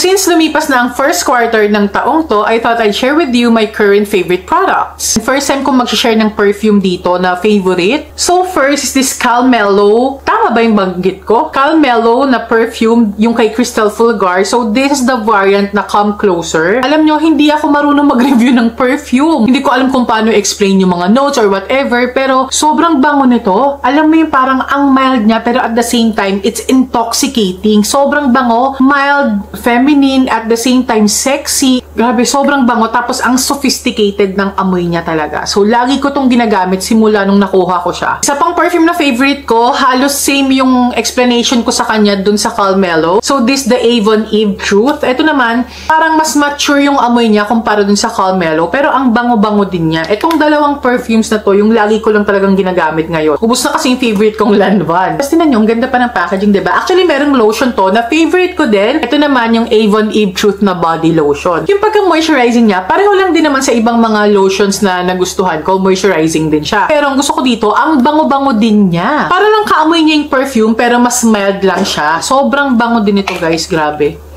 since lumipas na ang first quarter ng taong to, I thought I'd share with you my current favorite products. First time kong mag-share ng perfume dito na favorite. So first is this Calmello. Tama ba yung banggit ko? Calmello na perfume, yung kay Crystal Fulgar. So this is the variant na Come Closer. Alam nyo, hindi ako marunong mag-review ng perfume. Hindi ko alam kung paano explain yung mga notes or whatever, pero sobrang bango nito. Alam mo yung parang ang mild niya, pero at the same time, it's intoxicating. Sobrang bango, mild, feminine, at the same time, sexy. Grabe, sobrang bango. Tapos, ang sophisticated ng amoy niya talaga. So, lagi ko tong ginagamit simula nung nakuha ko siya. Isa pang perfume na favorite ko, halos same yung explanation ko sa kanya dun sa Calmello. So, this the Avon Eve Truth. Ito naman, parang mas mature yung amoy niya kumpara dun sa Calmello. Pero ang bango-bango din niya. Itong dalawang perfumes na to, yung lagi ko lang talagang ginagamit ngayon. Ubus na kasi yung favorite kong Lanvin. Tapos, tinan nyo, ang ganda pa ng packaging, diba? Actually, merong lotion to na favorite ko din. Ito naman yung Avon Eve Truth na body lotion. Yung pagka-moisturizing niya, pareho lang din naman sa ibang mga lotions na nagustuhan ko. Moisturizing din siya. Pero ang gusto ko dito, ang bango-bango din niya. Para lang kaamoy niya yung perfume, pero mas mild lang siya. Sobrang bango din ito, guys. Grabe.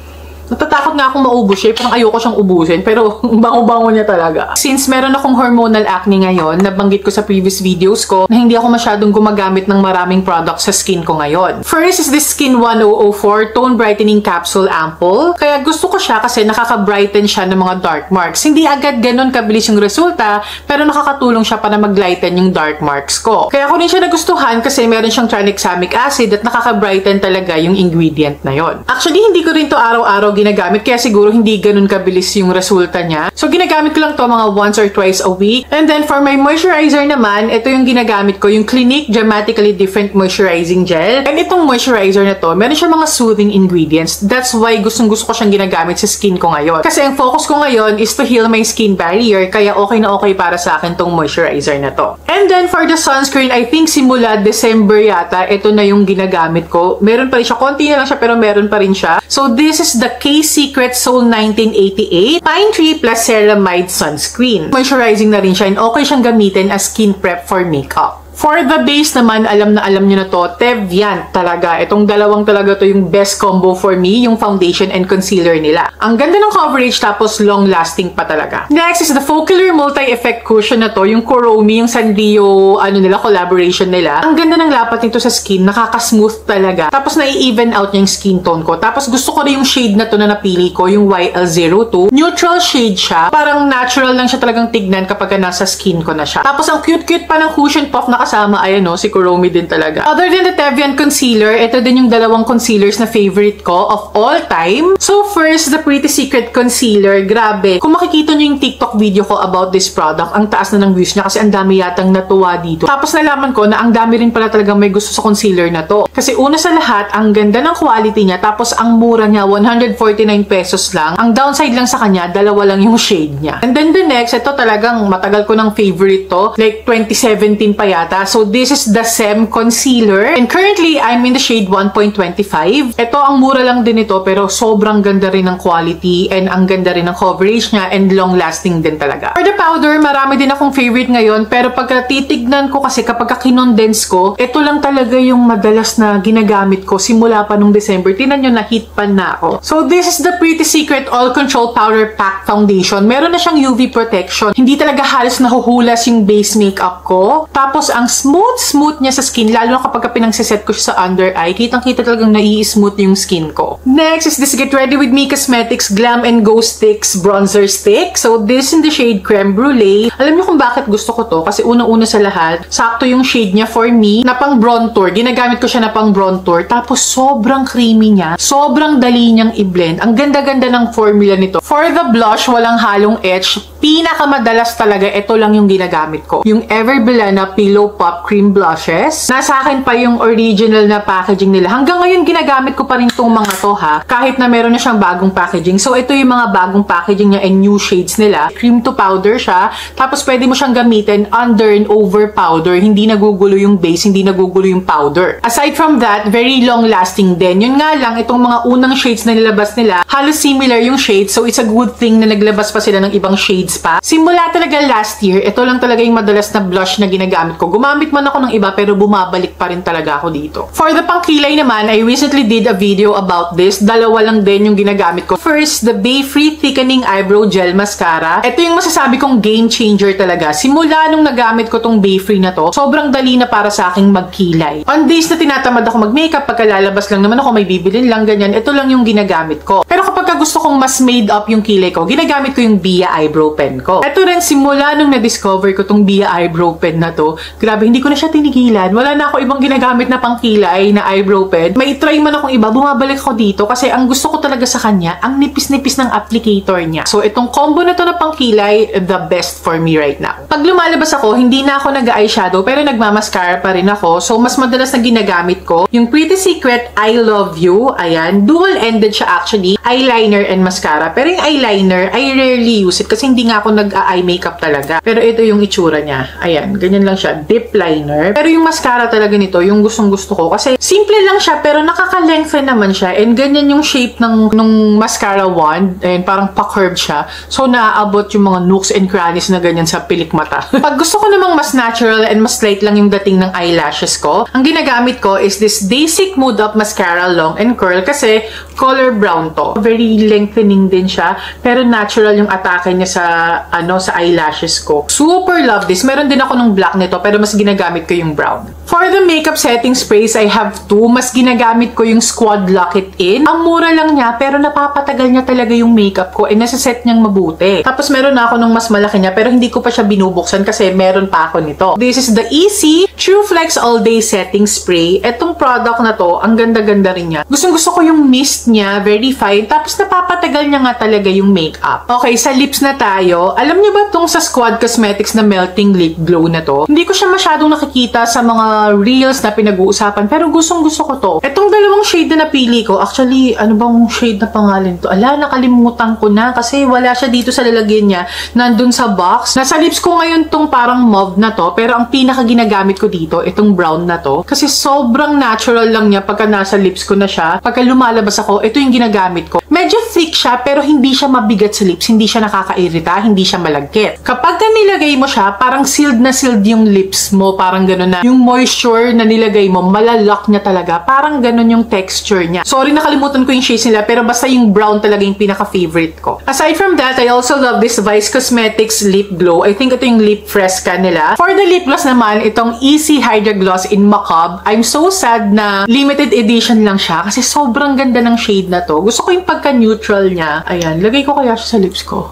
Natatakot nga akong maubos siya. Parang ayoko siyang ubusin. Pero bango-bango niya talaga. Since meron akong hormonal acne ngayon, nabanggit ko sa previous videos ko na hindi ako masyadong gumagamit ng maraming products sa skin ko ngayon. First is this Skin 1004 Tone Brightening Capsule Ampoule. Kaya gusto ko siya kasi nakaka-brighten siya ng mga dark marks. Hindi agad ganun kabilis yung resulta, pero nakakatulong siya para mag-lighten yung dark marks ko. Kaya ko din siya nagustuhan kasi meron siyang tranexamic acid at nakaka-brighten talaga yung ingredient na yon. Actually, hindi ko rin to araw-araw ginagamit, kaya siguro hindi ganun kabilis yung resulta niya. So, ginagamit ko lang to mga once or twice a week. And then, for my moisturizer naman, ito yung ginagamit ko, yung Clinique Dramatically Different Moisturizing Gel. And itong moisturizer na to, meron siya mga soothing ingredients. That's why gustong-gusto ko siyang ginagamit sa skin ko ngayon. Kasi ang focus ko ngayon is to heal my skin barrier, kaya okay na okay para sa akin tong moisturizer na to. And then, for the sunscreen, I think simula December yata, ito na yung ginagamit ko. Meron pa rin siya, konti na lang siya, pero meron pa rin siya. So, this is the K-Secret Soul 1988 Pine Tree Plus Ceramide Sunscreen. Moisturizing na rin siya and okay siyang gamitin as skin prep for makeup. For the base naman, alam na alam nyo na to, Tevian talaga. Itong dalawang talaga to yung best combo for me, yung foundation and concealer nila. Ang ganda ng coverage tapos long-lasting pa talaga. Next is the Focalure Multi-Effect Cushion na to, yung Kuromi, yung Sanrio, collaboration nila. Ang ganda ng lapat nito sa skin, nakaka-smooth talaga. Tapos nai-even out niya yung skin tone ko. Tapos gusto ko rin yung shade na to na napili ko, yung YL02. Neutral shade siya. Parang natural lang siya talagang tignan kapag nasa skin ko na siya. Tapos ang cute-cute pa ng cushion puff na kasama, ayan o, si Kuromi din talaga. Other than the Tevian concealer, ito din yung dalawang concealers na favorite ko of all time. So first, the Pretty Secret Concealer. Grabe. Kung makikita nyo yung TikTok video ko about this product, ang taas na ng views niya kasi ang dami yatang natuwa dito. Tapos nalaman ko na ang dami rin pala talagang may gusto sa concealer na to. Kasi una sa lahat, ang ganda ng quality niya, tapos ang mura niya, 149 pesos lang. Ang downside lang sa kanya, dalawa lang yung shade niya. And then the next, ito talagang matagal ko ng favorite to. Like 2017 pa yata. So, this is the SEM Concealer. And currently, I'm in the shade 1.25. Ito, ang mura lang din ito, pero sobrang ganda rin ng quality and ang ganda rin ng coverage niya and long-lasting din talaga. For the powder, marami din akong favorite ngayon, pero pagka titignan ko kasi kapag kinondense ko, ito lang talaga yung madalas na ginagamit ko simula pa nung December. Tinan nyo, na-hit pan na ako. So, this is the Pretty Secret All Control Powder Pack Foundation. Meron na siyang UV protection. Hindi talaga halos nahuhulas yung base makeup ko. Tapos, ang smooth niya sa skin, lalo na kapag pinagsiset ko siya sa under eye, kitang-kita talagang nai-smooth yung skin ko. Next is this Get Ready With Me Cosmetics Glam and Go Sticks Bronzer Stick. So, this in the shade Creme Brulee. Alam niyo kung bakit gusto ko to? Kasi unang-una sa lahat, sakto yung shade niya for me na pang bronzer. Ginagamit ko siya na pang bronzer. Tapos, sobrang creamy niya. Sobrang dali niyang i-blend. Ang ganda-ganda ng formula nito. For the blush, walang halong etch. Pinakamadalas talaga, ito lang yung ginagamit ko. Yung Everbilena Pillow Pop Cream Blushes. Nasa akin pa yung original na packaging nila. Hanggang ngayon, ginagamit ko pa rin itong mga to ha. Kahit na meron na siyang bagong packaging. So, ito yung mga bagong packaging niya and new shades nila. Cream to powder siya. Tapos, pwede mo siyang gamitin under and over powder. Hindi nagugulo yung base, hindi nagugulo yung powder. Aside from that, very long-lasting din. Yun nga lang, itong mga unang shades na nilabas nila, halos similar yung shades. So, it's a good thing na naglabas pa sila ng ibang shades shades pa. Simula talaga last year, ito lang talaga yung madalas na blush na ginagamit ko. Gumamit man ako ng iba pero bumabalik pa rin talaga ako dito. For the pangkilay naman, I recently did a video about this. Dalawa lang din yung ginagamit ko. First, the Bay Free Thickening Eyebrow Gel Mascara. Ito yung masasabi kong game changer talaga. Simula nung nagamit ko tong Bay Free na to, sobrang dali na para sa aking magkilay. On days na tinatamad ako mag-makeup, pagkalalabas lang naman ako, may bibilin lang, ganyan, ito lang yung ginagamit ko. Pero kapag gusto kong mas made up yung kilay ko, ginagamit ko yung Bia Eyebrow Pen ko. Ito rin, simula nung na-discover ko tong Bia Eyebrow Pen na to, grabe, hindi ko na siya tinigilan. Wala na ako ibang ginagamit na pangkilay na eyebrow pen. May try man akong iba, bumabalik ako dito kasi ang gusto ko talaga sa kanya, ang nipis-nipis ng applicator niya. So, itong combo na to na pangkilay, the best for me right now. Pag lumalabas ako, hindi na ako nag-eyeshadow pero nagmamascara pa rin ako. So, mas madalas na ginagamit ko yung Pretty Secret I Love You. Ayan, dual-ended siya actually. Eyeliner and mascara. Pero yung eyeliner, I rarely use it kasi hindi nga ako nag-eye makeup talaga. Pero ito yung itsura niya. Ayan, ganyan lang siya. Dip liner. Pero yung mascara talaga nito, yung gustong-gusto ko. Kasi simple lang siya pero nakaka-lengthen naman siya. And ganyan yung shape nung mascara wand. And parang pa-curve siya. So, naaabot yung mga nooks and crannies na ganyan sa pilik mata. Pag gusto ko namang mas natural and mas light lang yung dating ng eyelashes ko, ang ginagamit ko is this Basic Mood Up Mascara Long and Curl kasi color brown to. Very lengthening din siya. Pero natural yung atake niya sa eyelashes ko. Super love this. Meron din ako ng black nito pero mas ginagamit ko yung brown. For the makeup setting sprays, I have two. Mas ginagamit ko yung Squad Lock It In. Ang mura lang niya pero napapatagal niya talaga yung makeup ko. Nasa-set niyang mabuti. Tapos meron na ako nung mas malaki niya pero hindi ko pa siya binubuksan kasi meron pa ako nito. This is the Easy True Flex All Day Setting Spray. Etong product na to, ang ganda-ganda rin niya. Gustong-gusto ko yung mist niya, very fine. Tapos napapatagal niya nga talaga yung makeup. Okay, sa lips na tayo. Alam niyo ba tong sa Squad Cosmetics na Melting Lip Glow na to? Hindi ko siya masyadong nakikita sa mga reels na pinag-uusapan pero gustong-gusto ko to. Etong dalawang shade na napili ko, actually, ano bang shade na pangalan to? Ala, nakalimutan ko na kasi wala siya dito sa lalagyan niya. Nandun sa box. Nasa lips ko ngayon tong parang mauve na to pero ang pinaka ginagamit ko dito, itong brown na to. Kasi sobrang natural lang niya pagka nasa lips ko na siya. Pagka lumalabas ako, ito yung ginagamit ko. Medyo thick siya pero hindi siya mabigat sa lips. Hindi siya nakakairita, hindi siya malagkit. Kapag nilagay mo siya, parang sealed na sealed yung lips mo. Parang gano'n na. Yung moisture na nilagay mo, malalock niya talaga. Parang gano'n yung texture niya. Sorry, nakalimutan ko yung shades nila pero basta yung brown talaga yung pinaka-favorite ko. Aside from that, I also love this Vice Cosmetics Lip Glow. I think ito yung Lip Fresca nila. For the lip gloss naman, itong Easy Hydra Gloss in Macabre. I'm so sad na limited edition lang siya kasi sobrang ganda ng shade na to. Gusto ko yung pagka-neutral niya. Ayan, lagay ko kaya siya sa lips ko.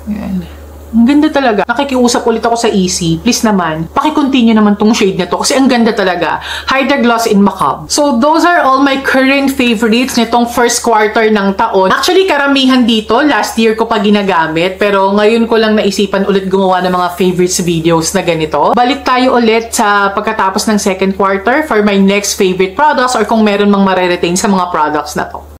Ayan. Ang ganda talaga. Nakikiusap ulit ako sa Easy. Please naman, paki-continue naman tong shade na to kasi ang ganda talaga. Hydra Gloss in Macabre. So, those are all my current favorites nitong first quarter ng taon. Actually, karamihan dito, last year ko pa ginagamit. Pero ngayon ko lang naisipan ulit gumawa ng mga favorites videos na ganito. Balik tayo ulit sa pagkatapos ng second quarter for my next favorite products or kung meron mang mareretain sa mga products na to.